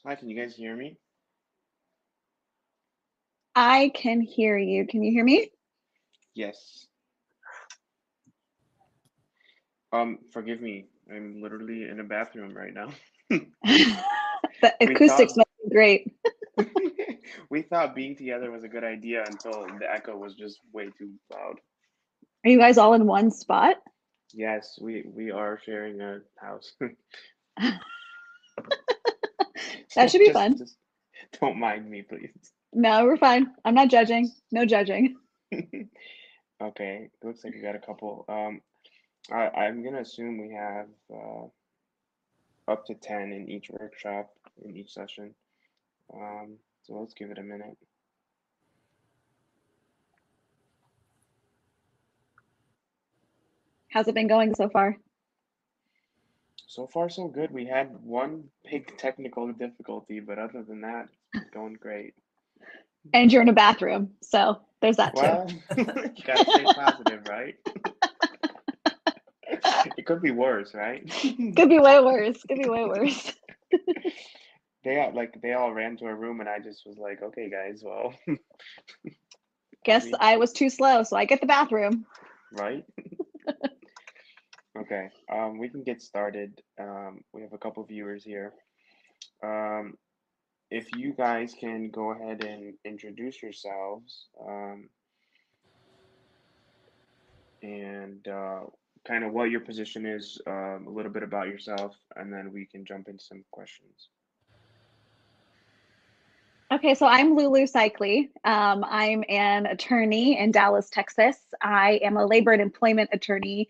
Hi, can you guys hear me? I can hear you. Can you hear me? Yes. Forgive me. I'm literally in a bathroom right now. The We thought acoustics must be great. we thought being together was a good idea until the echo was just way too loud. Are you guys all in one spot? Yes, we are sharing a house. That should be Just fun. just don't mind me, please. No, we're fine. I'm not judging. No judging. Okay, looks like we got a couple. I'm gonna assume we have up to 10 in each workshop in each session. So let's give it a minute. How's it been going so far? So far, so good. We had one big technical difficulty, but other than that, it's going great. And you're in a bathroom, so there's that too. Well, you gotta stay positive, right? It could be worse, right? Could be way worse. Could be way worse. They all ran to a room, and I just was like, okay, guys, well, I Guess mean, I was too slow, so I get the bathroom. right? Okay, we can get started. We have a couple viewers here. Um, if you guys can go ahead and introduce yourselves, and kind of what your position is, a little bit about yourself, and then we can jump into some questions. Okay, so I'm Lulu Seikaly. I'm an attorney in Dallas, Texas. I am a labor and employment attorney,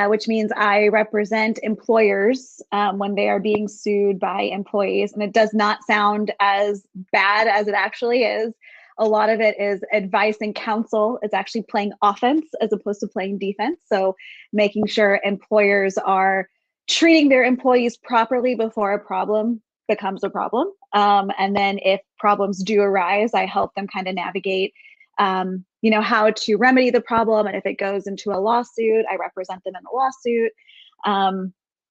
which means I represent employers when they are being sued by employees. And it does not sound as bad as it actually is. A lot of it is advice and counsel. It's actually playing offense as opposed to playing defense. So making sure employers are treating their employees properly before a problem becomes a problem. And then if problems do arise, I help them kind of navigate, how to remedy the problem. And if it goes into a lawsuit, I represent them in the lawsuit.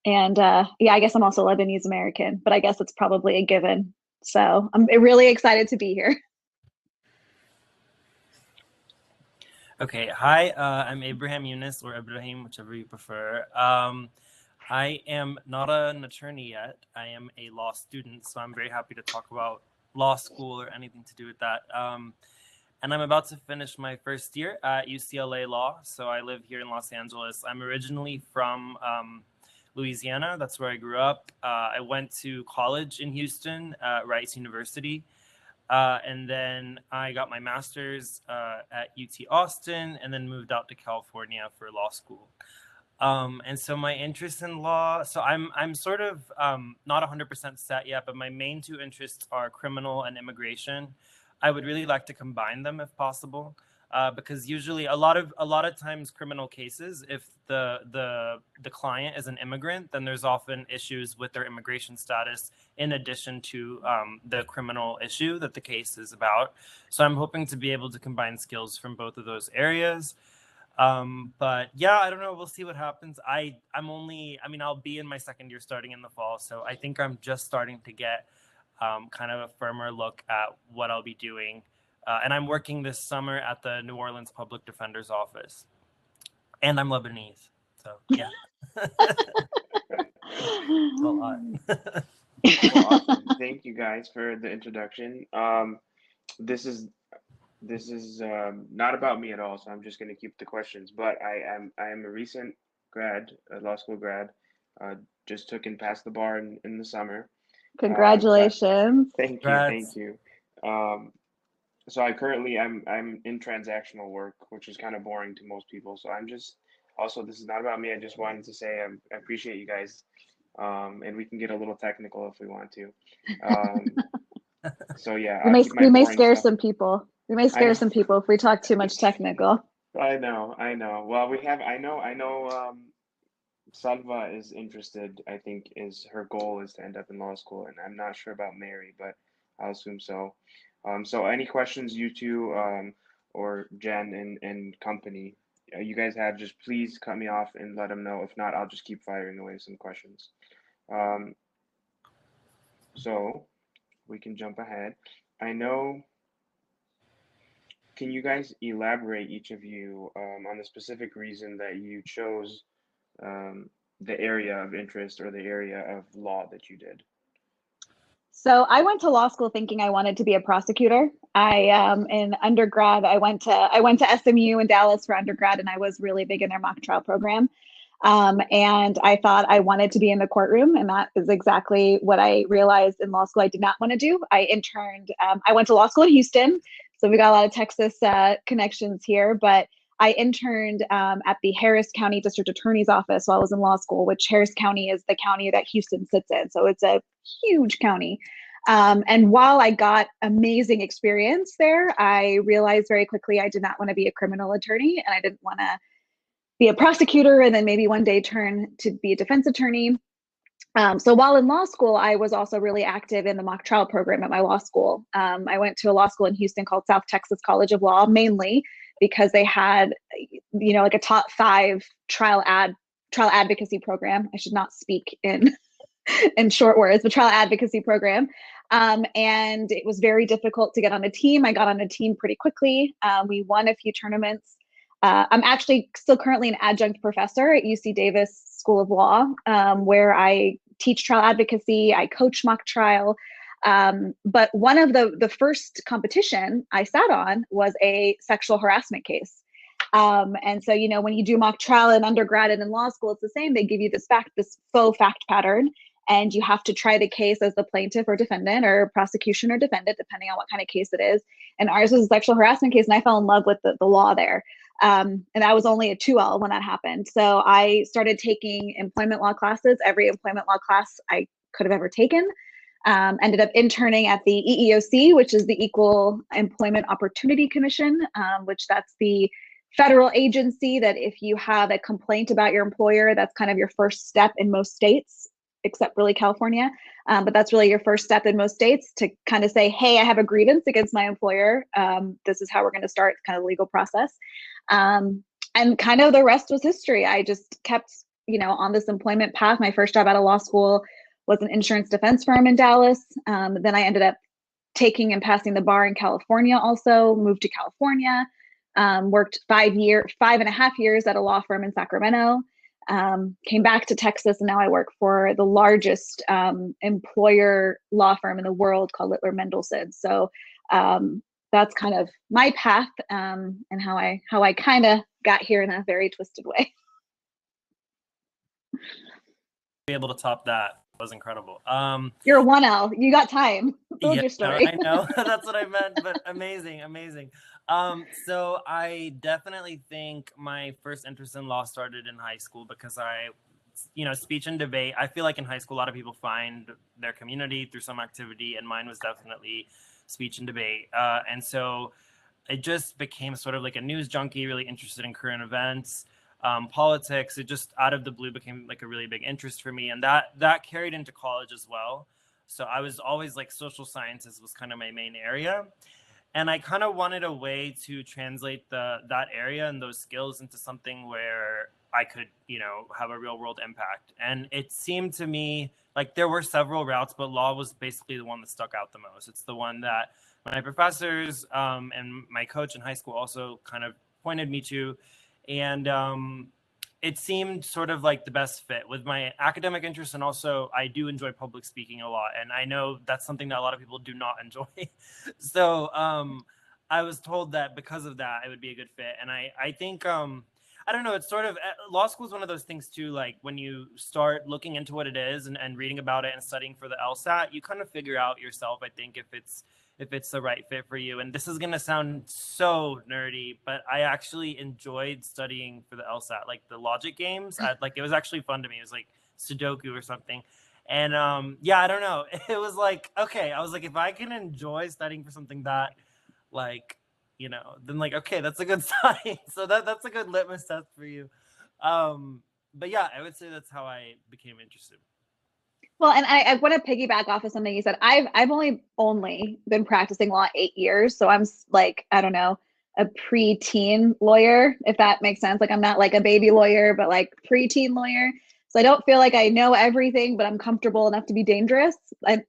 And yeah, I guess I'm also Lebanese American, but I guess it's probably a given. So I'm really excited to be here. Okay, hi, I'm Abraham Younes or Ibrahim, whichever you prefer. I am not an attorney yet. I am a law student, so I'm very happy to talk about law school or anything to do with that. And I'm about to finish my first year at UCLA Law, so I live here in Los Angeles. I'm originally from Louisiana. That's where I grew up. I went to college in Houston at Rice University. And then I got my master's at UT Austin and then moved out to California for law school. And so my interest in law, so I'm sort of not 100% set yet, but my main two interests are criminal and immigration. I would really like to combine them if possible, because usually a lot of times criminal cases, if the client is an immigrant, then there's often issues with their immigration status in addition to the criminal issue that the case is about. So I'm hoping to be able to combine skills from both of those areas. But yeah, I don't know. We'll see what happens. I'll be in my second year starting in the fall. So I think I'm just starting to get kind of a firmer look at what I'll be doing. And I'm working this summer at the New Orleans Public Defender's Office. And I'm Lebanese. So yeah, it's a lot. Well, awesome. Thank you guys for the introduction. This is not about me at all, so I'm just going to keep the questions. But I am a recent grad, a law school grad. Uh, just took and passed the bar in the summer. So Congratulations. thank Congrats. you. Um, so I currently I'm in transactional work, which is kind of boring to most people. So I'm just also, this is not about me. I just wanted to say I appreciate you guys, and we can get a little technical if we want to. Um, so yeah, We I'll may keep my we may boring scare stuff. some people. We may I scare know. some people if we talk too much technical. I know. Well, we have. I know. Salva is interested. I think is her goal is to end up in law school, and I'm not sure about Mary, but I'll assume so. So any questions you two, or Jen and company, you guys have, just please cut me off and let them know. If not, I'll just keep firing away some questions. Um, so we can jump ahead. I know, can you guys elaborate, each of you, on the specific reason that you chose um, the area of interest or the area of law that you did? So I went to law school thinking I wanted to be a prosecutor. I in undergrad I went to SMU in Dallas for undergrad, and I was really big in their mock trial program. And I thought I wanted to be in the courtroom, and that is exactly what I realized in law school I did not want to do. I interned. I went to law school in Houston, so we got a lot of Texas connections here. But I interned at the Harris County District Attorney's Office while I was in law school, which Harris County is the county that Houston sits in. So it's a huge county. And while I got amazing experience there, I realized very quickly I did not want to be a criminal attorney, and I didn't want to be a prosecutor and then maybe one day turn to be a defense attorney. So while in law school, I was also really active in the mock trial program at my law school. I went to a law school in Houston called South Texas College of Law, mainly because they had, like a top 5 trial advocacy program. I should not speak in in short words, the trial advocacy program. And it was very difficult to get on a team. I got on a team pretty quickly. We won a few tournaments. I'm actually still currently an adjunct professor at UC Davis School of Law, where I teach trial advocacy, I coach mock trial. But one of the first competition I sat on was a sexual harassment case. And so, when you do mock trial in undergrad and in law school, it's the same. They give you this faux fact pattern, and you have to try the case as the plaintiff or defendant, or prosecution or defendant, depending on what kind of case it is. And ours was a sexual harassment case, and I fell in love with the law there. And I was only a 2L when that happened. So I started taking employment law classes, every employment law class I could have ever taken. Ended up interning at the EEOC, which is the Equal Employment Opportunity Commission, which that's the federal agency that if you have a complaint about your employer, that's kind of your first step in most states, except really California. But that's really your first step in most states, to kind of say, hey, I have a grievance against my employer. This is how we're going to start, kind of legal process. And kind of the rest was history. I just kept, on this employment path. My first job out of law school was an insurance defense firm in Dallas. Then I ended up taking and passing the bar in California also, moved to California, worked 5.5 years at a law firm in Sacramento, came back to Texas, and now I work for the largest employer law firm in the world called Littler Mendelsohn. So that's kind of my path, and how I kind of got here in a very twisted way. Be able to top that was incredible. You're a 1L. You got time. Build your story. I know. That's what I meant, but amazing. So I definitely think my first interest in law started in high school, because speech and debate. I feel like in high school, a lot of people find their community through some activity, and mine was definitely speech and debate. And so it just became sort of like a news junkie, really interested in current events. Politics, it just out of the blue became like a really big interest for me, and that carried into college as well. So I was always like, social sciences was kind of my main area, and I kind of wanted a way to translate that area and those skills into something where I could, have a real world impact. And it seemed to me like there were several routes, but law was basically the one that stuck out the most. It's the one that my professors and my coach in high school also kind of pointed me to. And it seemed sort of like the best fit with my academic interests. And also I do enjoy public speaking a lot. And I know that's something that a lot of people do not enjoy. So I was told that because of that, it would be a good fit. And I think, I don't know, it's sort of, law school is one of those things too, like when you start looking into what it is and reading about it and studying for the Lsat, you kind of figure out yourself, I think, if it's the right fit for you. And this is going to sound so nerdy, but I actually enjoyed studying for the Lsat, like the logic games. It was actually fun to me. It was like Sudoku or something. And I don't know. It was like, okay, I was like, if I can enjoy studying for something that, like, then like, okay, that's a good sign. So that's a good litmus test for you. But yeah, I would say that's how I became interested. Well, and I want to piggyback off of something you said. I've only been practicing law 8 years, so I'm like, I don't know, a pre-teen lawyer, if that makes sense. Like, I'm not like a baby lawyer, but like pre-teen lawyer. So I don't feel like I know everything, but I'm comfortable enough to be dangerous. Like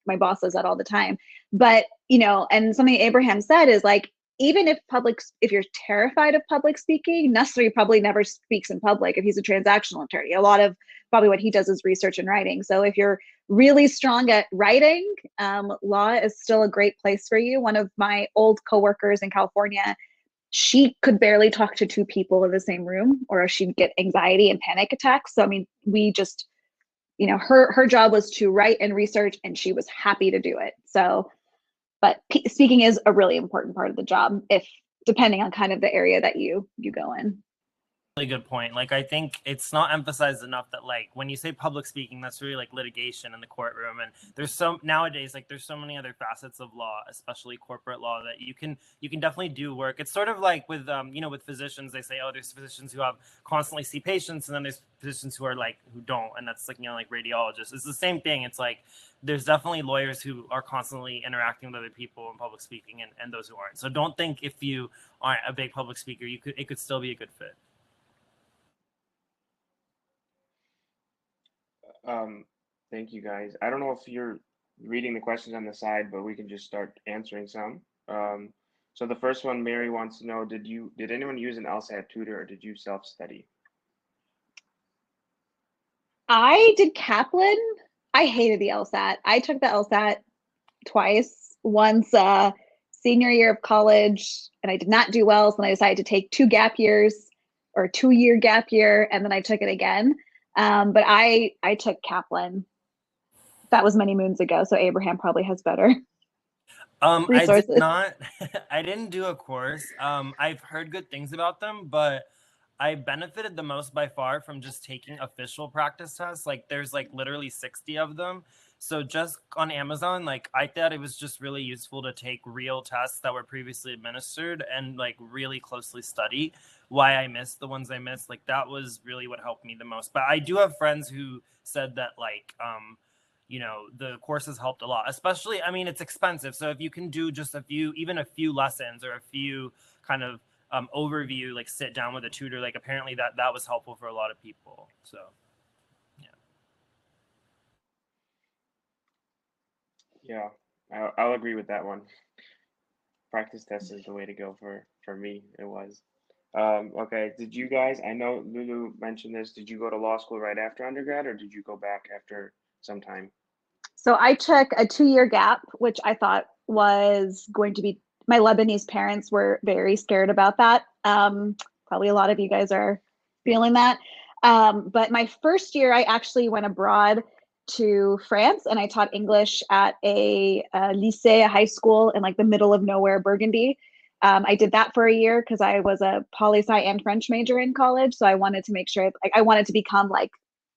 my boss says that all the time. But, you know, and something Abraham said is like, even if you're terrified of public speaking, Nestle probably never speaks in public if he's a transactional attorney. A lot of probably what he does is research and writing. So if you're really strong at writing, law is still a great place for you. One of my old coworkers in California, she could barely talk to two people in the same room, or she'd get anxiety and panic attacks. So I mean, we just, you know, her job was to write and research, and she was happy to do it. So, but speaking is a really important part of the job, if depending on kind of the area that you go in. Really good point. Like, I think it's not emphasized enough that, like, when you say public speaking, that's really like litigation in the courtroom. And there's so nowadays, like, there's so many other facets of law, especially corporate law, that you can definitely do work. It's sort of like with you know, with physicians, they say, oh, there's physicians who have constantly see patients, and then there's physicians who are like, who don't, and that's like, you know, like radiologists. It's the same thing. It's like there's definitely lawyers who are constantly interacting with other people in public speaking, and those who aren't. So don't think if you aren't a big public speaker, it could still be a good fit. Thank you guys. I don't know if you're reading the questions on the side, but we can just start answering some. So the first one, Mary wants to know, did anyone use an LSAT tutor, or did you self-study? I did Kaplan. I hated the LSAT. I took the LSAT twice. Once senior year of college, and I did not do well, so then I decided to take 2 gap years, or 2-year gap year, and then I took it again. But I took Kaplan. That was many moons ago, so Abraham probably has better resources. I did not. I didn't do a course. I've heard good things about them, but I benefited the most by far from just taking official practice tests. Like, there's like literally 60 of them. So just on Amazon, like, I thought it was just really useful to take real tests that were previously administered and like really closely study why I missed the ones I missed. Like, that was really what helped me the most. But I do have friends who said that, like, you know, the courses helped a lot, especially, I mean, it's expensive. So if you can do just even a few lessons, or a few kind of overview, like sit down with a tutor, like apparently that was helpful for a lot of people. So Yeah, I'll agree with that one. Practice test is the way to go for me. It was. Okay, did you guys, I know Lulu mentioned this, did you go to law school right after undergrad, or did you go back after some time? So I took a 2-year gap, which I thought was going to be, my Lebanese parents were very scared about that. Probably a lot of you guys are feeling that. But my first year, I actually went abroad to France, and I taught English at a lycée, a high school in like the middle of nowhere, Burgundy. I did that for a year because I was a poli-sci and French major in college. So I wanted to make sure, like, I wanted to become like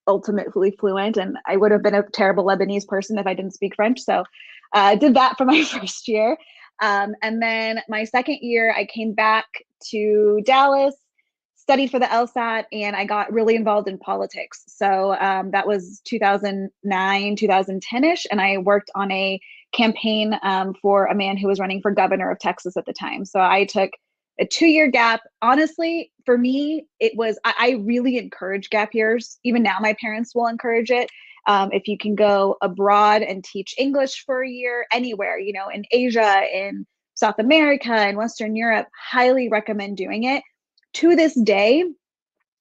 ultimately fluent, and I would have been a terrible Lebanese person if I didn't speak French. So I did that for my first year. And then my second year, I came back to Dallas, studied for the LSAT, and I got really involved in politics. So that was 2009, 2010-ish, and I worked on a campaign for a man who was running for governor of Texas at the time. So I took a 2-year gap. Honestly, for me, it was, I really encourage gap years. Even now, my parents will encourage it. If you can go abroad and teach English for a year anywhere, you know, in Asia, in South America, in Western Europe, highly recommend doing it. To this day,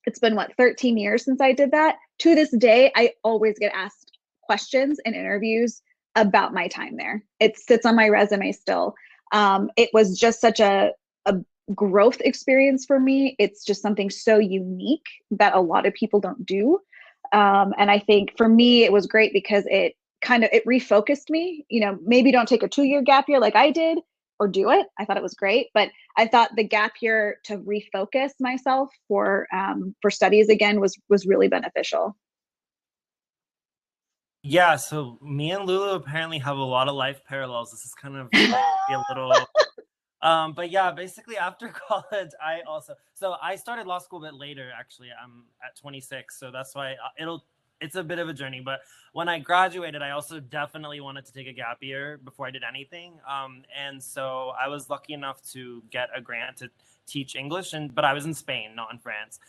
it's been 13 years since I did that. To this day, I always get asked questions in interviews about my time there. It sits on my resume still. It was just such a growth experience for me. It's just something so unique that a lot of people don't do. And I think for me, it was great because it refocused me. You know, maybe don't take a 2-year gap year like I did, or do it. I thought it was great, but I thought the gap year to refocus myself for studies again was really beneficial. yeah, so me and Lulu apparently have a lot of life parallels. This is kind of a little but yeah, basically after college, I started law school a bit later. Actually, I'm at 26, so that's why it's a bit of a journey. But when I graduated, I also definitely wanted to take a gap year before I did anything. And so I was lucky enough to get a grant to teach English, but I was in Spain, not in France.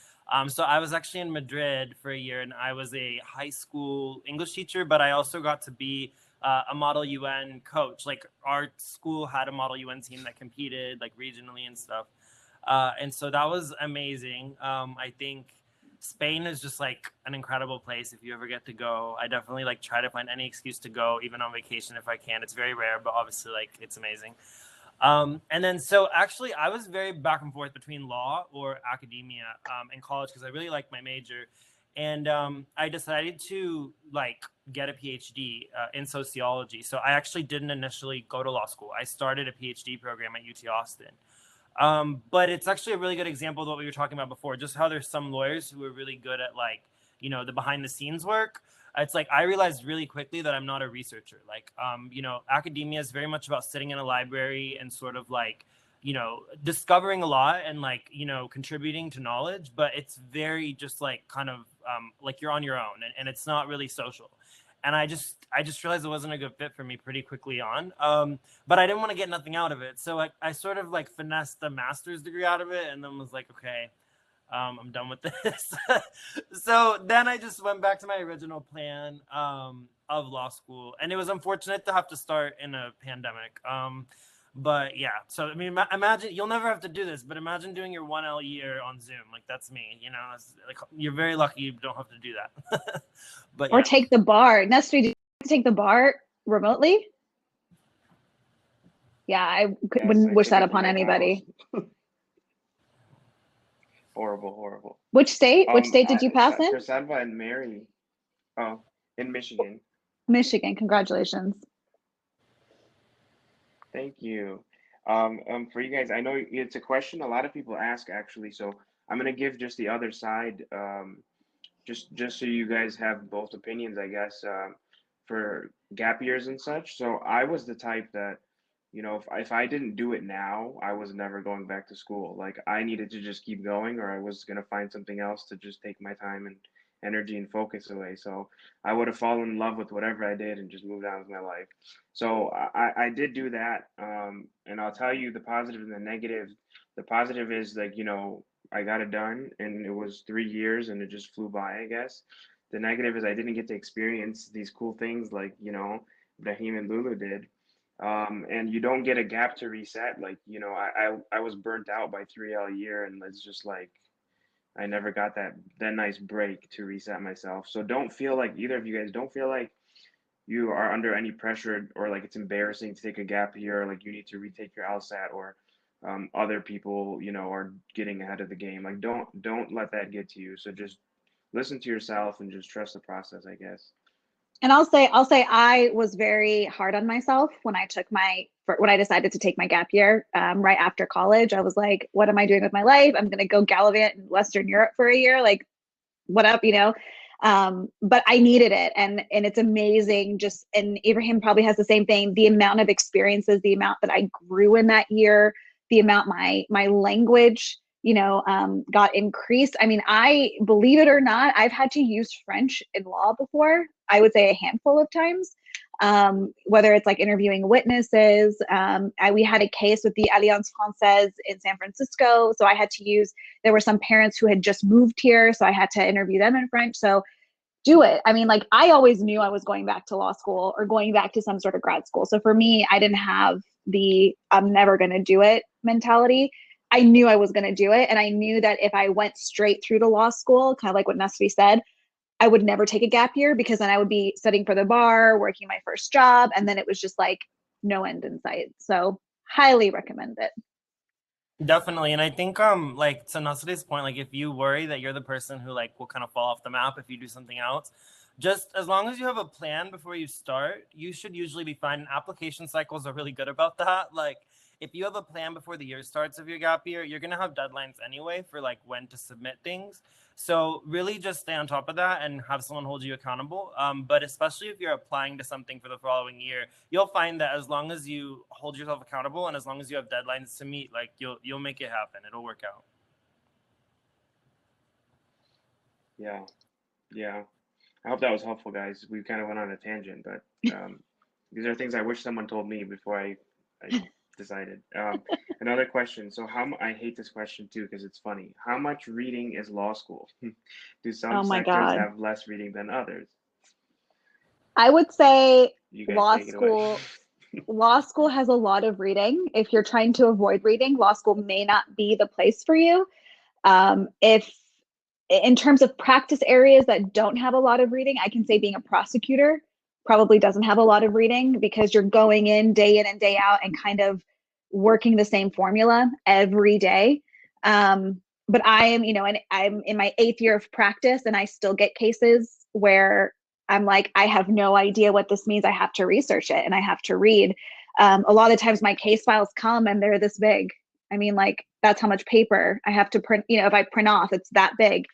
So I was actually in Madrid for a year, and I was a high school English teacher, but I also got to be a model UN coach. Like our school had a model UN team that competed like regionally and stuff. And so that was amazing. I think Spain is just like an incredible place if you ever get to go. I definitely like try to find any excuse to go, even on vacation if I can. It's very rare, but obviously like it's amazing. And then so actually I was very back and forth between law or academia in college because I really liked my major. And I decided to like get a PhD in sociology. So I actually didn't initially go to law school. I started a PhD program at UT Austin. But it's actually a really good example of what we were talking about before, just how there's some lawyers who are really good at like, you know, the behind the scenes work. It's like I realized really quickly that I'm not a researcher. Like, you know, academia is very much about sitting in a library and sort of like, you know, discovering a lot and like, you know, contributing to knowledge, but it's very just like kind of like you're on your own and it's not really social. And I just realized it wasn't a good fit for me pretty quickly on. But I didn't want to get nothing out of it. So I sort of like finessed the master's degree out of it and then was like, okay, I'm done with this. So then I just went back to my original plan of law school. And it was unfortunate to have to start in a pandemic. But yeah, so I mean, imagine you'll never have to do this, but imagine doing your 1L year on Zoom. Like that's me, you know, it's like you're very lucky you don't have to do that. But Or yeah. take the bar. Nestle, did you take the bar remotely? Yeah, I Yes, wouldn't I wish took that it from upon my house. anybody. Horrible, horrible. Which state? Which state did you pass in? For Salva and Mary, oh, in Michigan. Michigan. Congratulations. Thank you. For you guys, I know it's a question a lot of people ask actually, so I'm gonna give just the other side, just so you guys have both opinions, I guess, for gap years and such. So I was the type that, you know, if I didn't do it now, I was never going back to school. Like I needed to just keep going, or I was gonna find something else to just take my time and energy and focus away. So I would have fallen in love with whatever I did and just moved on with my life. So I did do that, and I'll tell you the positive and the negative. The positive is like, you know, I got it done, and it was 3 years, and it just flew by, I guess. The negative is I didn't get to experience these cool things like, you know, Brahim and Lulu did. And you don't get a gap to reset. Like, you know, I was burnt out by 3L year, and it's just like I never got that nice break to reset myself. So don't feel like either of you guys don't feel like you are under any pressure or like it's embarrassing to take a gap year, or like you need to retake your Lsat, or other people, you know, are getting ahead of the game. Like don't let that get to you. So just listen to yourself and just trust the process, I guess. And I'll say I was very hard on myself when I took when I decided to take my gap year right after college. I was like, what am I doing with my life? I'm gonna go gallivant in Western Europe for a year. Like, what up, you know? But I needed it, and it's amazing. Just and Ibrahim probably has the same thing. The amount of experiences, the amount that I grew in that year, the amount my language, you know, got increased. I mean, I believe it or not, I've had to use French in law before. I would say a handful of times. Whether it's like interviewing witnesses. We had a case with the Alliance Française in San Francisco. So I had to use, there were some parents who had just moved here. So I had to interview them in French. So do it. I mean, like I always knew I was going back to law school or going back to some sort of grad school. So for me, I didn't have the I'm never going to do it mentality. I knew I was going to do it. And I knew that if I went straight through to law school, kind of like what Nesfi said, I would never take a gap year because then I would be studying for the bar, working my first job, and then it was just like no end in sight. So highly recommend it. Definitely. And I think like to Nasri's point, like if you worry that you're the person who like will kind of fall off the map if you do something else, just as long as you have a plan before you start, you should usually be fine. Application cycles are really good about that. Like if you have a plan before the year starts of your gap year, you're gonna have deadlines anyway for like when to submit things. So really just stay on top of that and have someone hold you accountable. But especially if you're applying to something for the following year, you'll find that as long as you hold yourself accountable and as long as you have deadlines to meet, like you'll make it happen. It'll work out. Yeah, yeah. I hope that was helpful, guys. We kind of went on a tangent, but these are things I wish someone told me before I decided. Another question. So I hate this question too because it's funny. How much reading is law school? Do some Oh my sectors God. have less reading than others? I would say You guys law take it away. school law school has a lot of reading. If you're trying to avoid reading, law school may not be the place for you. If in terms of practice areas that don't have a lot of reading, I can say being a prosecutor probably doesn't have a lot of reading because you're going in and day out and kind of working the same formula every day. But I am, and I'm in my 8th year of practice and I still get cases where I'm like, I have no idea what this means. I have to research it and I have to read. A lot of times my case files come and they're this big. I mean, like, that's how much paper I have to print. If I print off, it's that big.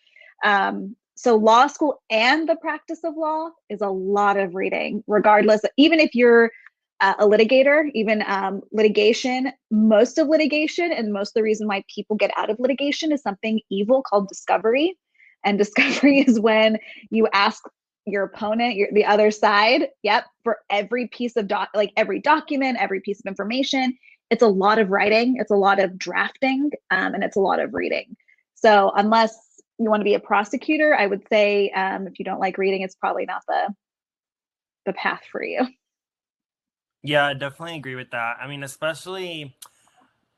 So law school and the practice of law is a lot of reading, regardless, even if you're a litigator, even litigation, most of litigation and most of the reason why people get out of litigation is something evil called discovery. And discovery is when you ask your opponent, the other side, for every piece of every document, every piece of information. It's a lot of writing, it's a lot of drafting, and it's a lot of reading. So unless you want to be a prosecutor, I would say if you don't like reading, it's probably not the path for you. Yeah, I definitely agree with that. I mean, especially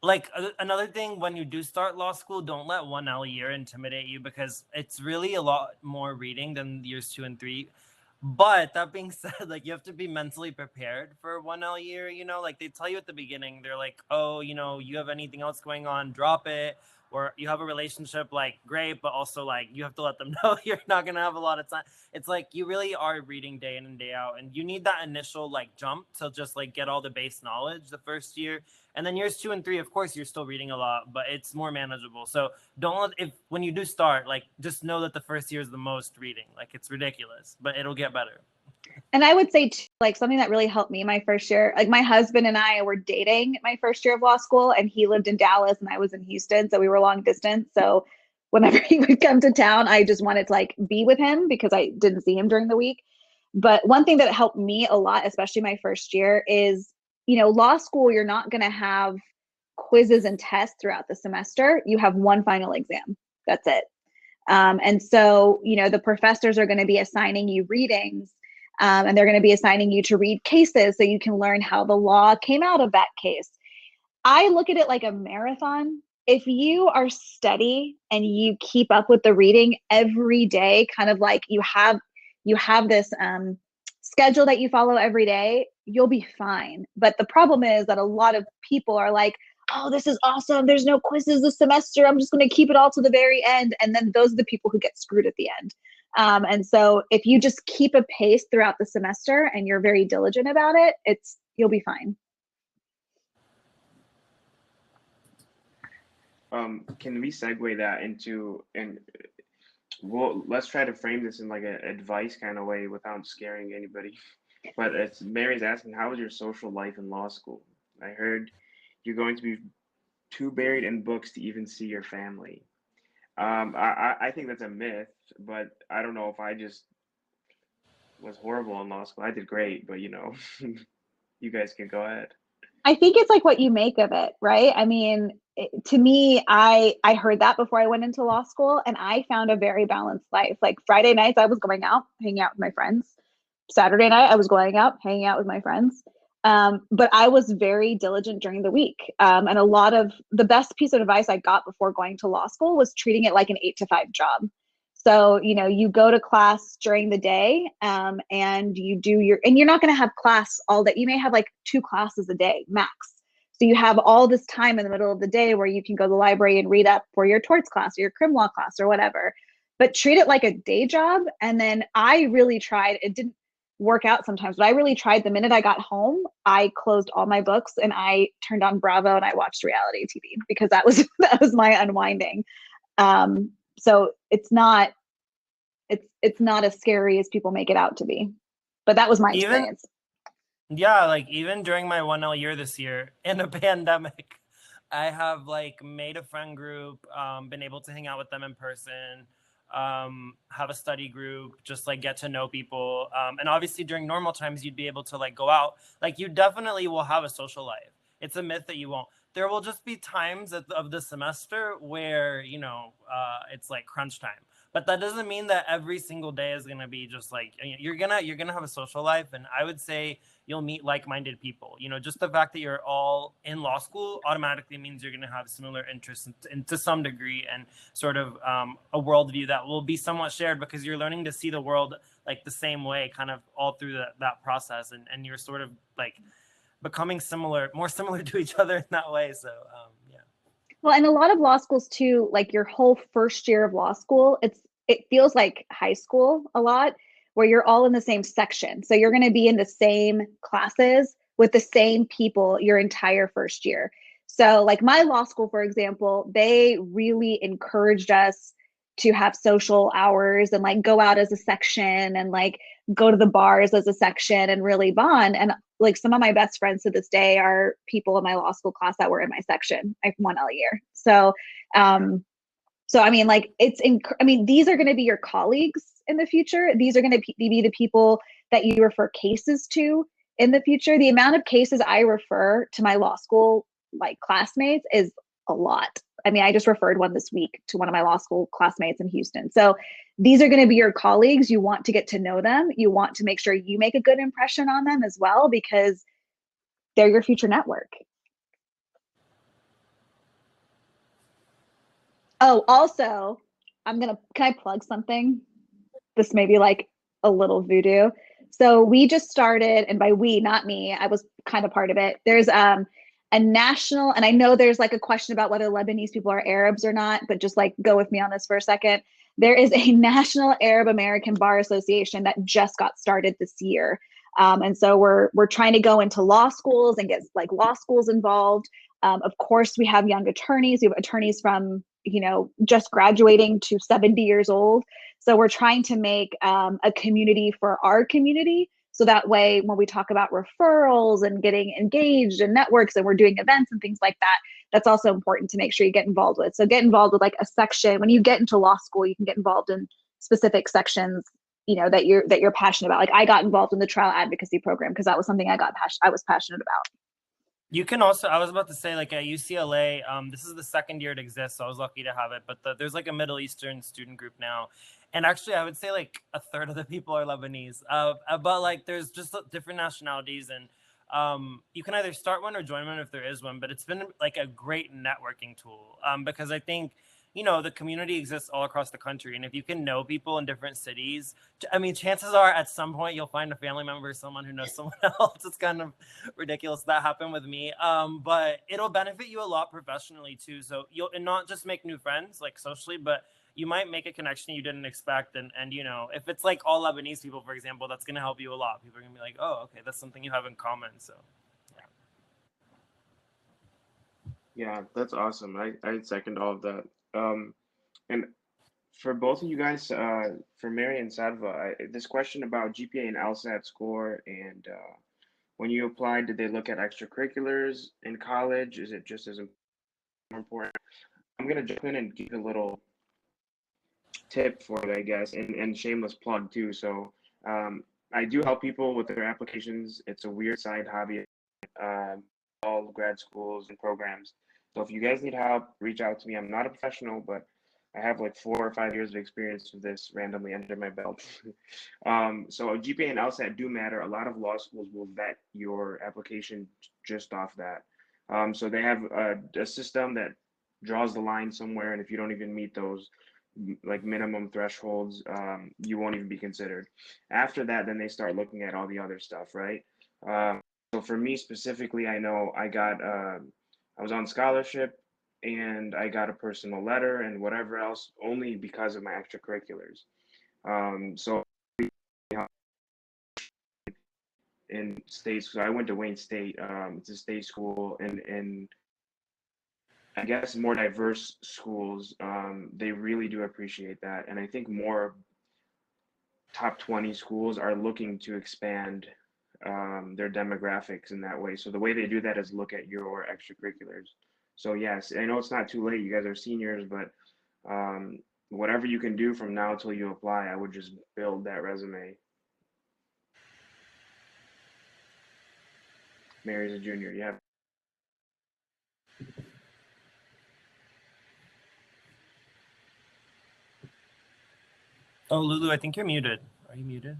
like another thing, when you do start law school, don't let 1L year intimidate you because it's really a lot more reading than years 2 and 3. But that being said, like, you have to be mentally prepared for 1L year, like they tell you at the beginning, they're like, oh, you have anything else going on, drop it. Or you have a relationship, like, great, but also like you have to let them know you're not gonna have a lot of time. It's like you really are reading day in and day out, and you need that initial like jump to just like get all the base knowledge the first year. And then years 2 and 3, of course, you're still reading a lot, but it's more manageable. So don't when you do start, like, just know that the first year is the most reading. Like, it's ridiculous, but it'll get better. And I would say, like, something that really helped me my first year, like, my husband and I were dating my first year of law school, and he lived in Dallas and I was in Houston. So we were long distance. So whenever he would come to town, I just wanted to like be with him because I didn't see him during the week. But one thing that helped me a lot, especially my first year, is, law school, you're not going to have quizzes and tests throughout the semester. You have one final exam. That's it. And so, the professors are going to be assigning you readings, and they're going to be assigning you to read cases so you can learn how the law came out of that case. I look at it like a marathon. If you are steady and you keep up with the reading every day, kind of like you have this schedule that you follow every day, you'll be fine. But the problem is that a lot of people are like, oh, this is awesome, there's no quizzes this semester, I'm just going to keep it all to the very end. And then those are the people who get screwed at the end. And so if you just keep a pace throughout the semester and you're very diligent about it, you'll be fine. Can we segue that into, and well, let's try to frame this in like an advice kind of way without scaring anybody. But it's Mary's asking, how was your social life in law school? I heard you're going to be too buried in books to even see your family. I think that's a myth, but I don't know if I just was horrible in law school. I did great, but you guys can go ahead. I think it's like what you make of it, right? I mean, to me, I heard that before I went into law school, and I found a very balanced life. Like Friday nights, I was going out, hanging out with my friends. Saturday night, I was going out, hanging out with my friends. But I was very diligent during the week. And a lot of the best piece of advice I got before going to law school was treating it like an 8 to 5 job. So, you go to class during the day, and you do and you're not going to have class all day. You may have like 2 classes a day max. So you have all this time in the middle of the day where you can go to the library and read up for your torts class or your crim law class or whatever, but treat it like a day job. And then I really tried, it didn't work out sometimes, but I really tried. The minute I got home, I closed all my books and I turned on Bravo and I watched reality TV because that was my unwinding. So it's not as scary as people make it out to be, but that was my experience. Yeah, like even during my 1L year this year in a pandemic, I have like made a friend group, been able to hang out with them in person, have a study group, just like get to know people. And obviously during normal times, you'd be able to like go out. Like you definitely will have a social life. It's a myth that you won't. There will just be times of the semester where, it's like crunch time. but that doesn't mean that every single day is going to be just like, you're going to have a social life. And I would say you'll meet like-minded people. Just the fact that you're all in law school automatically means you're going to have similar interests and to some degree, and sort of a worldview that will be somewhat shared, because you're learning to see the world like the same way kind of all through that process. And you're sort of like becoming more similar to each other in that way. So yeah. Well, and a lot of law schools too, like your whole first year of law school, it feels like high school a lot, where you're all in the same section. So you're going to be in the same classes with the same people your entire first year. So like my law school, for example, they really encouraged us to have social hours and like go out as a section and like go to the bars as a section and really bond. And like some of my best friends to this day are people in my law school class that were in my section. I've 1L a year. So I mean, like these are going to be your colleagues in the future. These are going to be the people that you refer cases to in the future. The amount of cases I refer to my law school like classmates is a lot. I mean, I just referred one this week to one of my law school classmates in Houston. So these are going to be your colleagues. You want to get to know them. You want to make sure you make a good impression on them as well, because they're your future network. Oh, also, can I plug something? This may be like a little voodoo. So we just started, and by we, not me, I was kind of part of it. There's a national, and I know there's like a question about whether Lebanese people are Arabs or not, but just like go with me on this for a second. There is a National Arab American Bar Association that just got started this year. And so we're trying to go into law schools and get like law schools involved. Of course, we have young attorneys. We have attorneys from, just graduating to 70 years old. So we're trying to make a community for our community. So that way, when we talk about referrals and getting engaged in networks and we're doing events and things like that, that's also important to make sure you get involved with. So get involved with like a section. When you get into law school, you can get involved in specific sections, that you're passionate about. Like I got involved in the trial advocacy program because that was something I was passionate about. You can also, I was about to say, like at UCLA, this is the second year it exists, so I was lucky to have it, but there's like a Middle Eastern student group now. And actually, I would say like a third of the people are Lebanese, but like there's just different nationalities, and you can either start one or join one if there is one, but it's been like a great networking tool, because I think, the community exists all across the country. And if you can know people in different cities, I mean, chances are at some point you'll find a family member, someone who knows someone else. It's kind of ridiculous. That happened with me. But it'll benefit you a lot professionally too. So you'll not just make new friends like socially, but you might make a connection you didn't expect. And if it's like all Lebanese people, for example, that's going to help you a lot. People are going to be like, oh, okay, that's something you have in common. So Yeah, that's awesome. I second all of that. And for both of you guys, for Mary and Sadva, this question about GPA and LSAT score, and when you applied, did they look at extracurriculars in college? Is it just as important? I'm gonna jump in and give a little tip for it, I guess, and shameless plug too. So I do help people with their applications. It's a weird side hobby. All grad schools and programs. So if you guys need help, reach out to me. I'm not a professional, but I have like 4 or 5 years of experience with this randomly under my belt. So GPA and LSAT do matter. A lot of law schools will vet your application just off that. So they have a system that draws the line somewhere, and if you don't even meet those like minimum thresholds, you won't even be considered. After that, then they start looking at all the other stuff, right? So for me specifically, I know I was on scholarship and I got a personal letter and whatever else only because of my extracurriculars. So in states, so I went to Wayne State. It's a state school, and I guess more diverse schools, they really do appreciate that. And I think more top 20 schools are looking to expand their demographics in that way. So the way they do that is look at your extracurriculars. So yes, I know it's not too late. You guys are seniors, but whatever you can do from now till you apply, I would just build that resume. Mary's a junior. Yeah. Oh, Lulu, I think you're muted. Are you muted?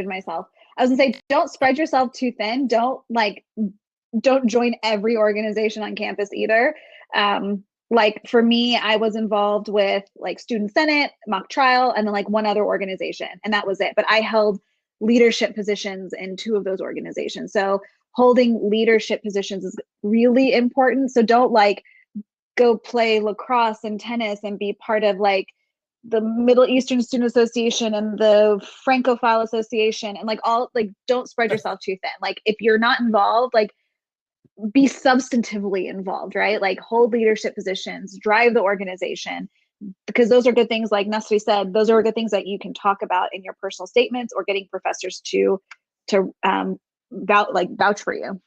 Myself. I was gonna say, don't spread yourself too thin. Don't join every organization on campus either. Like for me, I was involved with like student senate, mock trial, and then like one other organization, and that was it. But I held leadership positions in two of those organizations. So holding leadership positions is really important. So don't like go play lacrosse and tennis and be part of like the Middle Eastern Student Association and the Francophile Association and like all like don't spread yourself too thin. Like if you're not involved, like be substantively involved, right? Like hold leadership positions, drive the organization, because those are good things. Like Nesri said, those are good things that you can talk about in your personal statements or getting professors to vouch for you.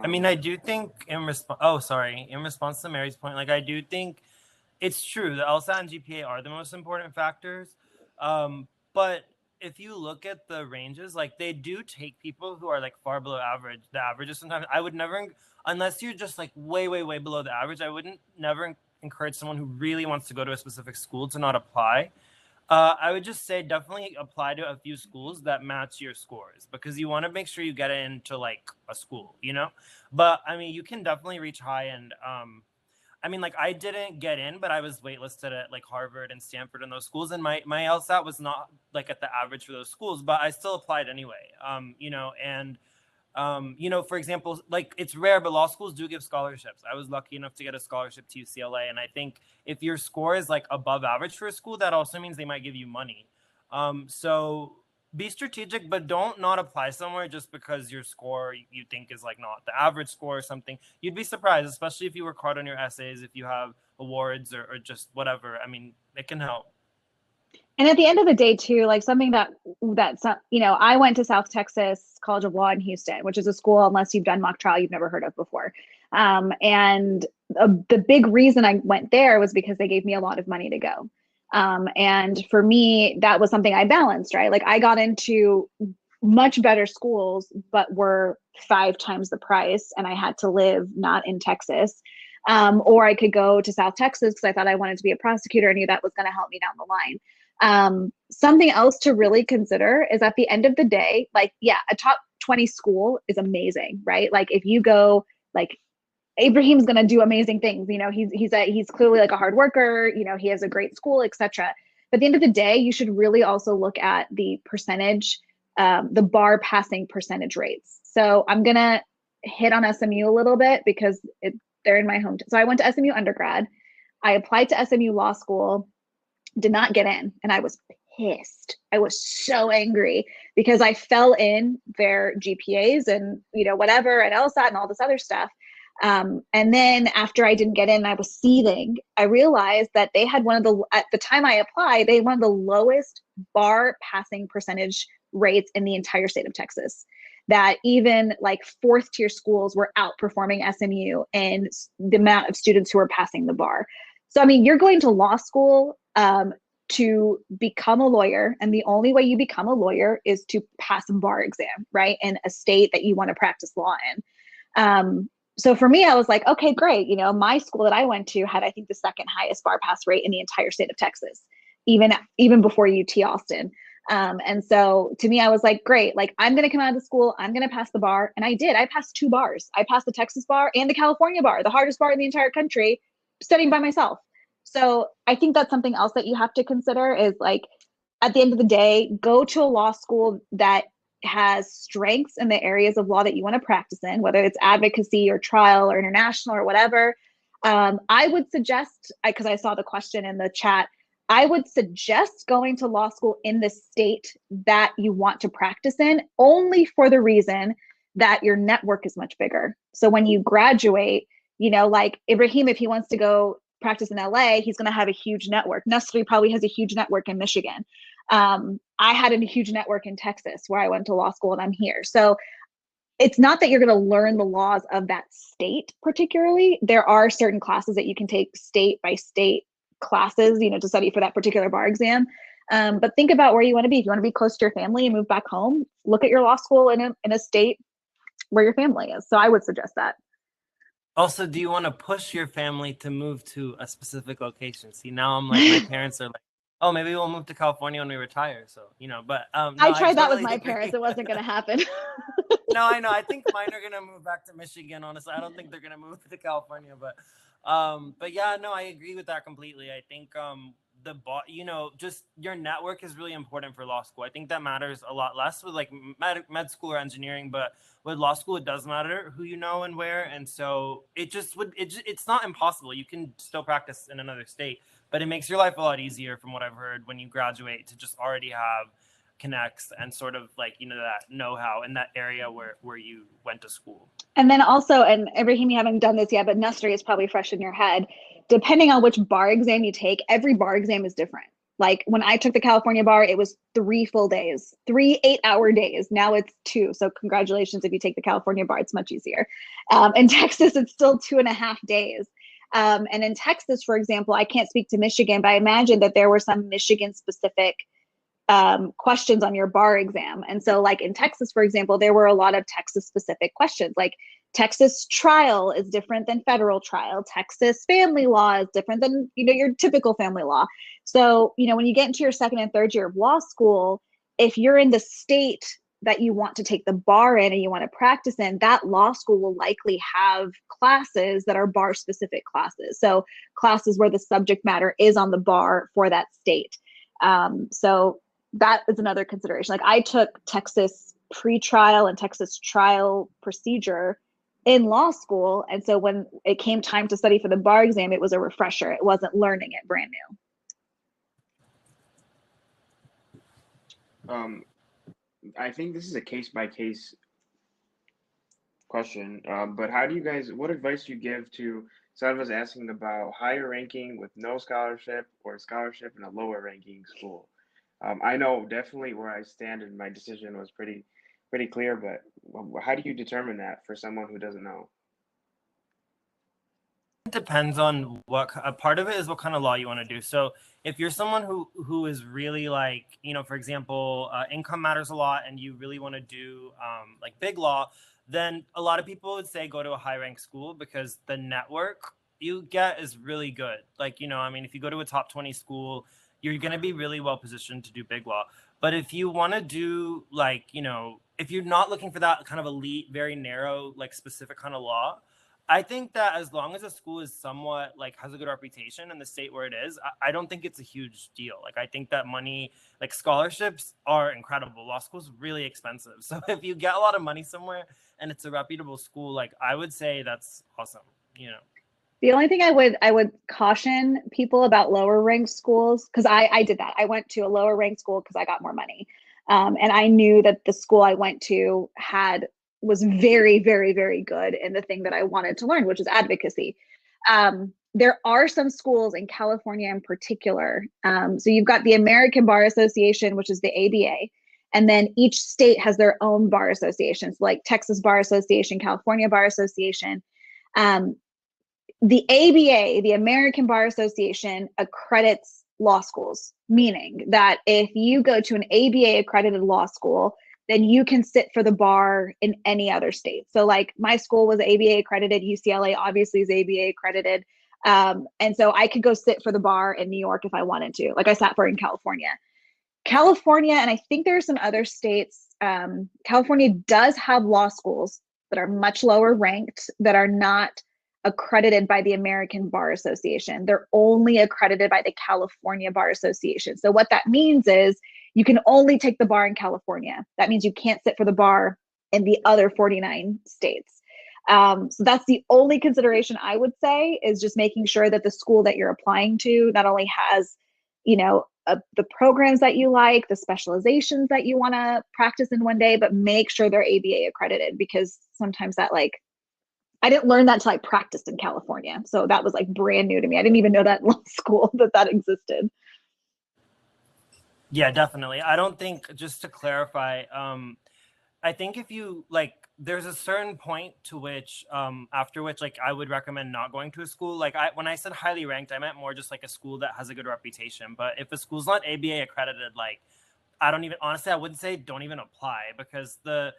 I mean, I do think in response to Mary's point, like I do think it's true that LSAT and GPA are the most important factors. But if you look at the ranges, like they do take people who are like far below average. The averages sometimes I would never, unless you're just like way, way, way below the average, I wouldn't never encourage someone who really wants to go to a specific school to not apply. I would just say definitely apply to a few schools that match your scores because you want to make sure you get into like a school, you know? But I mean, you can definitely reach high and I mean, like I didn't get in, but I was waitlisted at like Harvard and Stanford and those schools, and my LSAT was not like at the average for those schools, but I still applied anyway. You know, and you know, for example, like it's rare, but law schools do give scholarships. I was lucky enough to get a scholarship to UCLA, and I think if your score is like above average for a school, that also means they might give you money. So be strategic, but don't not apply somewhere just because your score you think is like not the average score or something. You'd be surprised, especially if you work hard on your essays, if you have awards or just whatever. I mean, it can help. And at the end of the day too, like something that's you know, I went to South Texas College of Law in Houston, which is a school, unless you've done mock trial, you've never heard of before. And the big reason I went there was because they gave me a lot of money to go. And for me, that was something I balanced, right? Like I got into much better schools, but were 5 times the price, and I had to live not in Texas. Or I could go to South Texas because I thought I wanted to be a prosecutor and knew that was going to help me down the line. Something else to really consider is at the end of the day, like, yeah, a top 20 school is amazing, right? Like if you go, like Ibrahim's going to do amazing things. You know, he's clearly like a hard worker, you know, he has a great school, etc. But at the end of the day, you should really also look at the percentage, the bar passing percentage rates. So I'm going to hit on SMU a little bit because they're in my hometown. So I went to SMU undergrad. I applied to SMU law school, did not get in, and I was pissed. I was so angry because I fell in their GPAs and, you know, whatever, and LSAT and all this other stuff. And then after I didn't get in, I was seething. I realized that they had at the time I applied, they had one of the lowest bar passing percentage rates in the entire state of Texas. That even like 4th tier schools were outperforming SMU in the amount of students who were passing the bar. So, I mean, you're going to law school to become a lawyer, and the only way you become a lawyer is to pass a bar exam, right? In a state that you want to practice law in. So for me, I was like, okay, great. You know, my school that I went to had, I think, the 2nd highest bar pass rate in the entire state of Texas, even before UT Austin. And so to me, I was like, great, like I'm going to come out of the school, I'm going to pass the bar. And I did. I passed 2 bars. I passed the Texas bar and the California bar, the hardest bar in the entire country, studying by myself. So I think that's something else that you have to consider is like, at the end of the day, go to a law school that has strengths in the areas of law that you want to practice in, whether it's advocacy or trial or international or whatever. I would suggest, because I saw the question in the chat, I would suggest going to law school in the state that you want to practice in, only for the reason that your network is much bigger. So when you graduate, you know, like Ibrahim, if he wants to go practice in LA, he's going to have a huge network. Nesri probably has a huge network in Michigan. I had a huge network in Texas where I went to law school and I'm here. So it's not that you're going to learn the laws of that state particularly. There are certain classes that you can take state by state classes, you know, to study for that particular bar exam. But think about where you want to be. If you want to be close to your family and move back home, look at your law school in a state where your family is. So I would suggest that. Also, do you want to push your family to move to a specific location? See, now I'm like, my parents are like, oh, maybe we'll move to California when we retire. So, but no, I tried that with totally my agree. parents. It wasn't going to happen. No, I know. I think mine are gonna move back to Michigan. Honestly, I don't think they're gonna move to California. But yeah, no, I agree with that completely. I think just your network is really important for law school. I think that matters a lot less with like med school or engineering, but with law school, it does matter who you know and where. And so it's not impossible. You can still practice in another state, but it makes your life a lot easier, from what I've heard, when you graduate, to just already have connects and sort of like that know-how in that area where you went to school. And then also, and Ibrahim, you haven't done this yet, but Nestor is probably fresh in your head. Depending on which bar exam you take, every bar exam is different. Like when I took the California bar, it was 3 full days, 3 8-hour days. Now it's 2. So congratulations if you take the California bar, it's much easier. In Texas, it's still 2.5 days. And in Texas, for example, I can't speak to Michigan, but I imagine that there were some Michigan specific questions on your bar exam. And so like in Texas, for example, there were a lot of Texas specific questions, like Texas trial is different than federal trial. Texas family law is different than, your typical family law. So, when you get into your second and third year of law school, if you're in the state that you want to take the bar in and you want to practice in, that law school will likely have classes that are bar specific classes. So classes where the subject matter is on the bar for that state. So that is another consideration. Like I took Texas pre-trial and Texas trial procedure in law school. And so when it came time to study for the bar exam, it was a refresher. It wasn't learning it brand new. I think this is a case by case question, but what advice do you give to someone asking about higher ranking with no scholarship or scholarship in a lower ranking school? I know definitely where I stand, and my decision was pretty clear, but how do you determine that for someone who doesn't know? It depends on what part of it is what kind of law you want to do. So if you're someone who is really like, for example, income matters a lot and you really want to do like big law, then a lot of people would say go to a high ranked school because the network you get is really good. Like, if you go to a top 20 school, you're going to be really well positioned to do big law. But if you want to do like, if you're not looking for that kind of elite, very narrow, like specific kind of law, I think that as long as a school is somewhat like has a good reputation in the state where it is, I don't think it's a huge deal. Like I think that money, like scholarships are incredible. Law school is really expensive. So if you get a lot of money somewhere and it's a reputable school, like I would say that's awesome, The only thing I would caution people about lower ranked schools, because I did that. I went to a lower ranked school because I got more money. And I knew that the school I went to was very, very, very good in the thing that I wanted to learn, which is advocacy. There are some schools in California in particular. So you've got the American Bar Association, which is the ABA. And then each state has their own bar associations, like Texas Bar Association, California Bar Association. The ABA, the American Bar Association, accredits law schools, meaning that if you go to an ABA accredited law school, then you can sit for the bar in any other state. So like my school was ABA accredited, UCLA obviously is ABA accredited. And so I could go sit for the bar in New York if I wanted to, like I sat for in California. California, and I think there are some other states, California does have law schools that are much lower ranked, that are not accredited by the American Bar Association. They're only accredited by the California Bar Association. So what that means is you can only take the bar in California. That means you can't sit for the bar in the other 49 states. So that's the only consideration I would say, is just making sure that the school that you're applying to not only has, the programs that you like, the specializations that you want to practice in one day, but make sure they're ABA accredited, because sometimes that I didn't learn that until I practiced in California. So that was like brand new to me. I didn't even know that in law school that existed. Yeah, definitely. I don't think, just to clarify, I think if you like, there's a certain point to which, after which, like, I would recommend not going to a school. Like, when I said highly ranked, I meant more just like a school that has a good reputation. But if a school's not ABA accredited, like, I don't even, honestly, I wouldn't say don't even apply, because the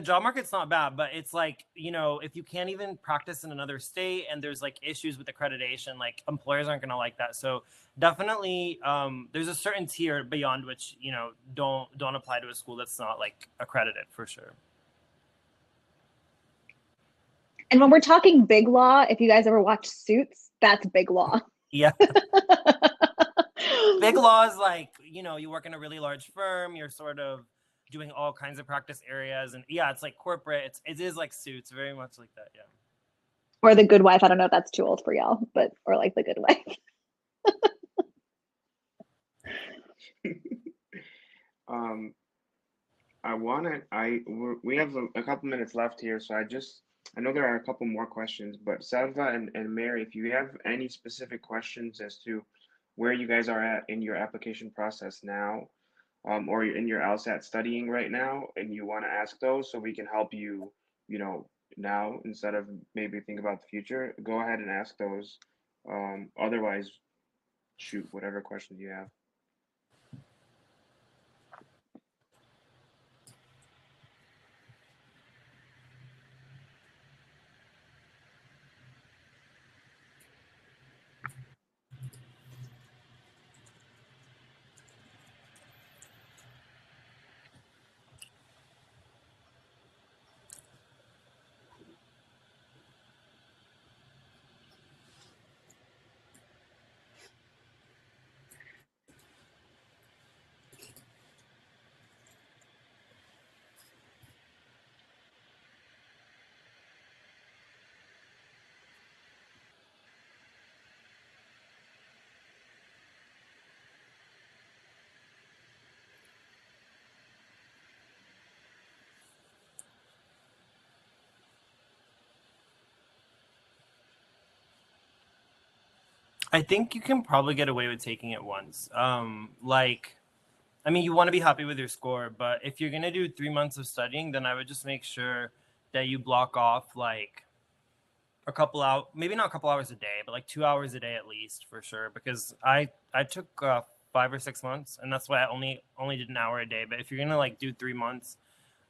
job market's not bad, but it's like, if you can't even practice in another state and there's like issues with accreditation, like employers aren't going to like that. So definitely, there's a certain tier beyond which, don't apply to a school that's not like accredited, for sure. And when we're talking big law, if you guys ever watch Suits, that's big law. Yeah. Big law is like, you work in a really large firm, you're sort of doing all kinds of practice areas, and yeah, it's like corporate. It is like Suits, very much like that. Yeah. Or The Good Wife. I don't know if that's too old for y'all, or like The Good Wife. We have a couple minutes left here, so I know there are a couple more questions, but Salva and Mary, if you have any specific questions as to where you guys are at in your application process now, or you're in your LSAT studying right now, and you want to ask those so we can help you, now instead of maybe think about the future, go ahead and ask those. Otherwise, shoot whatever questions you have. I think you can probably get away with taking it once. You want to be happy with your score, but if you're going to do 3 months of studying, then I would just make sure that you block off like a couple hours, maybe not a couple hours a day, but like 2 hours a day at least, for sure. Because I took 5 or 6 months, and that's why I only did an hour a day. But if you're going to like do 3 months,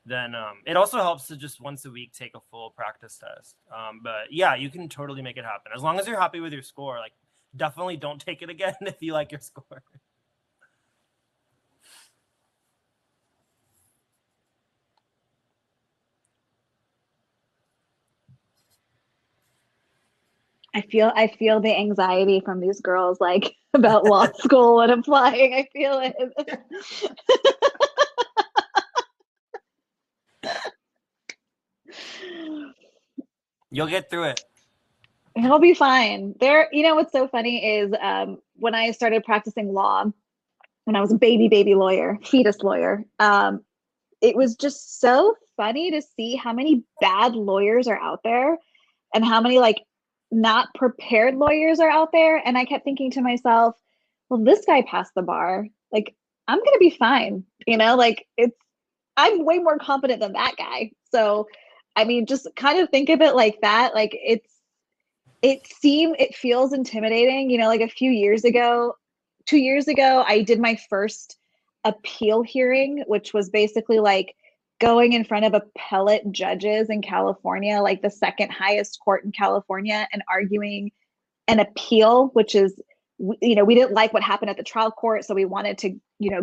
then it also helps to just once a week take a full practice test. But yeah, you can totally make it happen as long as you're happy with your score. Like, definitely don't take it again if you like your score. I feel the anxiety from these girls, like, about law school and applying. I feel it. You'll get through it. It'll be fine. What's so funny is when I started practicing law, when I was a baby lawyer, fetus lawyer, it was just so funny to see how many bad lawyers are out there and how many like not prepared lawyers are out there. And I kept thinking to myself, well, this guy passed the bar. Like, I'm going to be fine. I'm way more confident than that guy. So, I mean, just kind of think of it like that. Like, it feels intimidating. Like a few years ago, 2 years ago, I did my first appeal hearing, which was basically like going in front of appellate judges in California, like the second highest court in California, and arguing an appeal, which is, we didn't like what happened at the trial court. So we wanted to,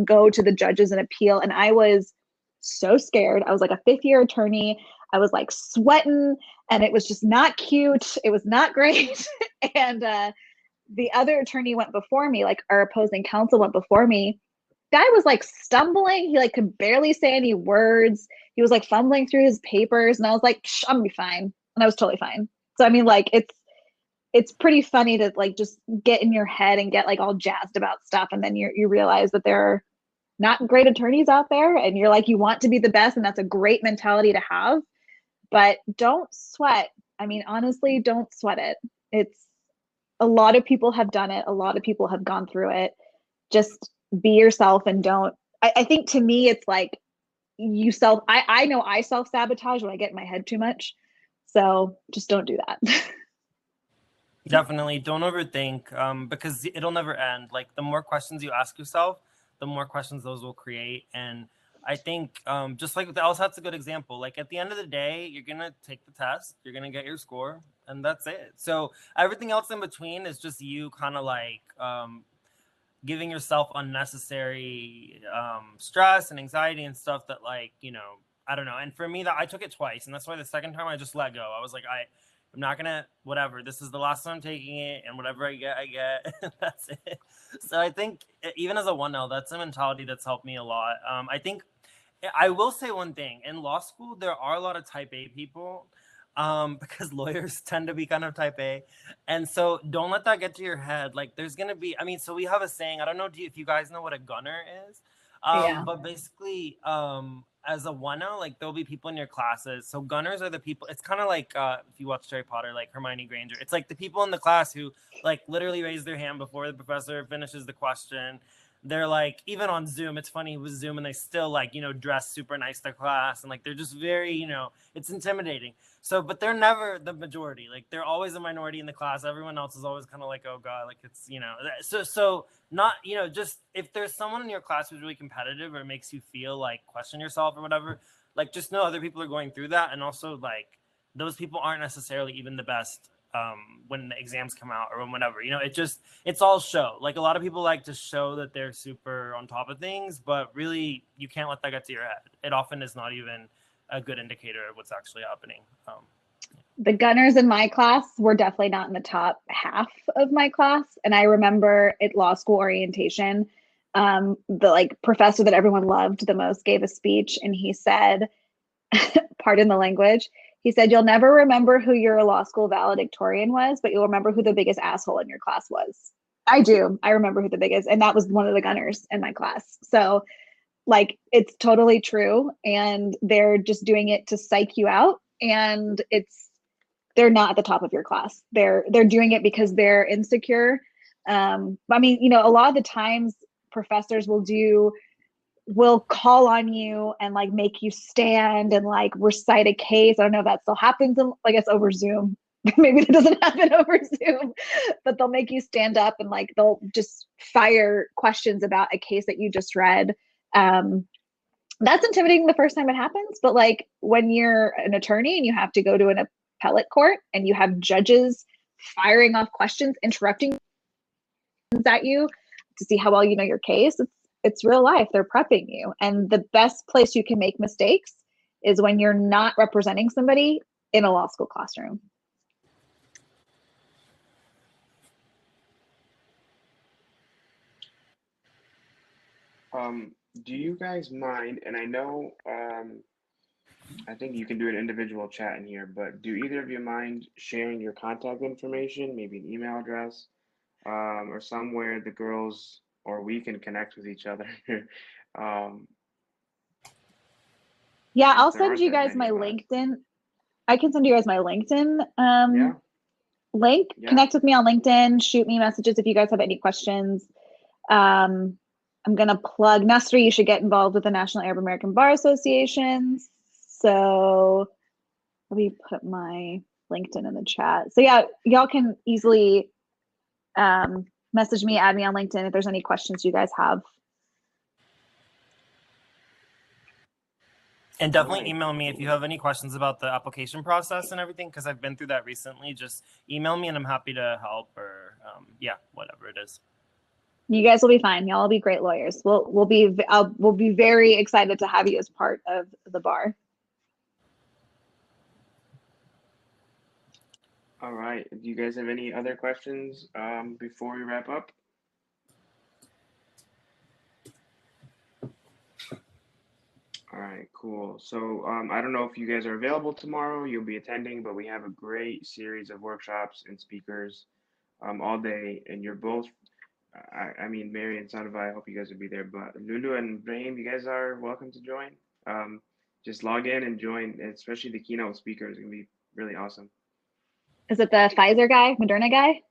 go to the judges and appeal. And I was so scared. I was like a fifth-year attorney. I was like sweating, and it was just not cute. It was not great. And the other attorney went before me, like our opposing counsel went before me. Guy was like stumbling. He like could barely say any words. He was like fumbling through his papers, and I was like, I'm gonna be fine. And I was totally fine. So I mean, like, it's pretty funny to like just get in your head and get like all jazzed about stuff, and then you realize that there are not great attorneys out there, and you're like, you want to be the best, and that's a great mentality to have, but don't sweat. I mean, honestly, don't sweat it. It's a lot of people have done it. A lot of people have gone through it. Just be yourself and don't. I think to me, it's like I know I self-sabotage when I get in my head too much. So just don't do that. Definitely don't overthink, because it'll never end. Like the more questions you ask yourself, the more questions those will create. And I think just like with the LSAT's a good example. Like at the end of the day, you're gonna take the test, you're gonna get your score, and that's it. So everything else in between is just you kind of like giving yourself unnecessary stress and anxiety and stuff that, like, I don't know. And for me, that I took it twice, and that's why the second time I just let go. I was like, I'm not gonna, whatever. This is the last time I'm taking it, and whatever I get. That's it. So I think even as a 1L, that's a mentality that's helped me a lot. I think I will say one thing: in law school, there are a lot of Type A people, because lawyers tend to be kind of Type A, and so don't let that get to your head. Like, there's gonna be, I mean, so we have a saying. I don't know if you guys know what a gunner is, Yeah. but basically, as a 1L, like there'll be people in your classes. So gunners are the people. It's kind of like if you watch Harry Potter, like Hermione Granger. It's like the people in the class who like literally raise their hand before the professor finishes the question. They're like, even on Zoom, it's funny with Zoom, and they still like, dress super nice to class, and like they're just very, it's intimidating. So, but they're never the majority. Like they're always a minority in the class. Everyone else is always kind of like, oh god, like it's, so not, just if there's someone in your class who's really competitive or makes you feel like question yourself or whatever, like just know other people are going through that, and also like those people aren't necessarily even the best when the exams come out or whenever, it's all show. Like a lot of people like to show that they're super on top of things, but really you can't let that get to your head. It often is not even a good indicator of what's actually happening. The gunners in my class were definitely not in the top half of my class. And I remember at law school orientation, the like professor that everyone loved the most gave a speech, and he said, pardon the language, he said, "You'll never remember who your law school valedictorian was, but you'll remember who the biggest asshole in your class was." I do. I remember who the biggest, and that was one of the gunners in my class. So like, it's totally true. And they're just doing it to psych you out. And they're not at the top of your class. They're doing it because they're insecure. I mean, a lot of the times professors will call on you and like make you stand and like recite a case. I don't know if that still happens I guess over Zoom. Maybe that doesn't happen over Zoom, but they'll make you stand up and like they'll just fire questions about a case that you just read. That's intimidating the first time it happens, but like when you're an attorney and you have to go to an appellate court and you have judges firing off questions, interrupting at you to see how well you know your case, it's real life. They're prepping you. And the best place you can make mistakes is when you're not representing somebody in a law school classroom. Do you guys mind, and I know I think you can do an individual chat in here, but do either of you mind sharing your contact information, maybe an email address, or somewhere the girls or we can connect with each other? um, Yeah, since I'll there send aren't you that guys many my of us. LinkedIn. I can send you guys my LinkedIn Yeah, link. yeah. Connect with me on LinkedIn. Shoot me messages if you guys have any questions. I'm going to plug Nestor. You should get involved with the National Arab American Bar Association. So let me put my LinkedIn in the chat. So yeah, y'all can easily message me, add me on LinkedIn if there's any questions you guys have. And definitely Right, email me if you cool. have any questions about the application process and everything, because I've been through that recently. Just email me and I'm happy to help, or yeah, whatever it is. You guys will be fine. Y'all will be great lawyers. We'll be very excited to have you as part of the bar. All right. Do you guys have any other questions before we wrap up? All right, cool. So I don't know if you guys are available tomorrow. You'll be attending, but we have a great series of workshops and speakers all day, and you're both. I mean, Mary and Sanava, I hope you guys will be there. But Lulu and Brahim, you guys are welcome to join. Um, just log in and join, and especially the keynote speaker is gonna be really awesome. Is it the Pfizer guy, Moderna guy?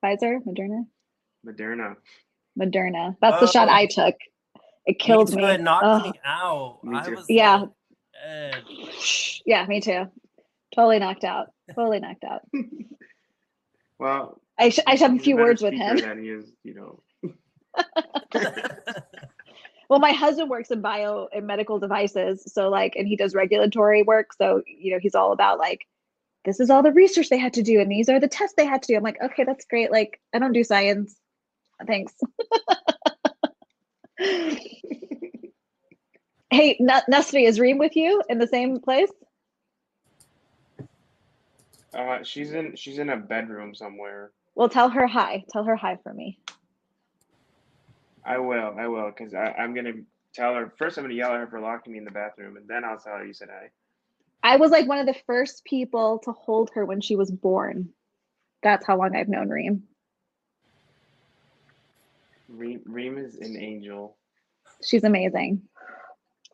Pfizer, Moderna, Moderna. Moderna. That's the shot Oh, I took. It killed me. It knocked Ugh. me out. Me I too. was Yeah. like, dead. Yeah, me too. Totally knocked out. Totally knocked out. Well, I should have a he's few better words with speaker him. than he is, you know. Well, my husband works in bio and medical devices, so like, and he does regulatory work. So, you know, he's all about like, this is all the research they had to do, and these are the tests they had to do. I'm like, okay, that's great. Like, I don't do science. Thanks. Hey, Nusfi, is Reem with you in the same place? She's in a bedroom somewhere. Well, tell her hi. Tell her hi for me. I will, because I'm gonna tell her first. I'm gonna yell at her for locking me in the bathroom, and then I'll tell her you said hi. I was like one of the first people to hold her when she was born. That's how long I've known Reem. Reem is an angel. She's amazing.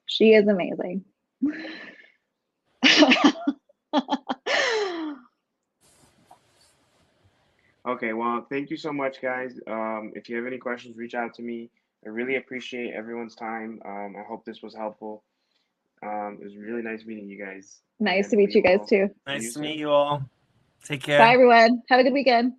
She is amazing. Okay, well, thank you so much, guys. If you have any questions, reach out to me. I really appreciate everyone's time. I hope this was helpful. It was really nice meeting you guys. Nice And to meet we you guys will too. see you Nice to soon. meet you all. Take care. Bye, everyone. Have a good weekend.